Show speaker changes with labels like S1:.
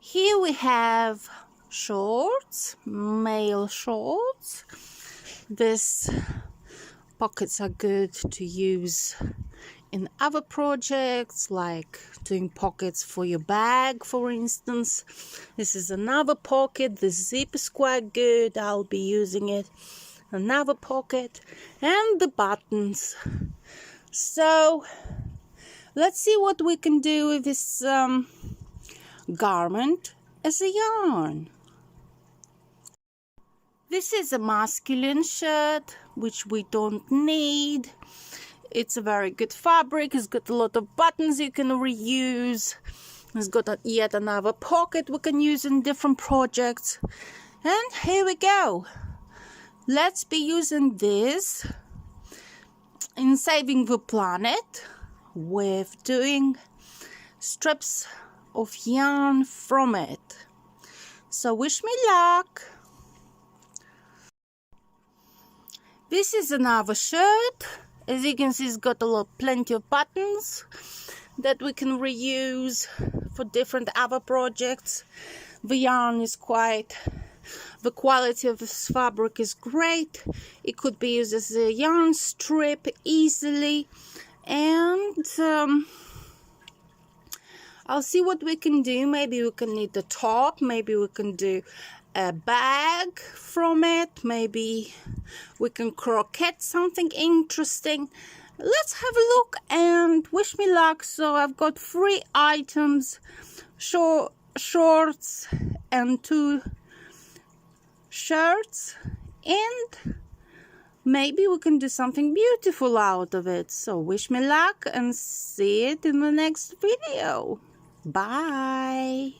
S1: Here we have shorts, male shorts. These pockets are good to use in other projects, like doing pockets for your bag, for instance. This is another pocket. The zip is quite good. I'll be using it. Another pocket, and the buttons. So let's see what we can do with this garment as a yarn. This is a masculine shirt, which we don't need. It's a very good fabric. It's got a lot of buttons you can reuse. It's got yet another pocket we can use in different projects. And here we go. Let's be using this in saving the planet with doing strips of yarn from it. So wish me luck. This is another shirt. As you can see, it's got plenty of buttons that we can reuse for different other projects. The yarn is the quality of this fabric is great. It could be used as a yarn strip easily, and I'll see what we can do. Maybe we can knit the top, maybe we can do a bag from it, maybe we can crochet something interesting. Let's have a look and wish me luck. So I've got 3 items, shorts and 2 shirts, and maybe we can do something beautiful out of it. So wish me luck and see it in the next video. Bye.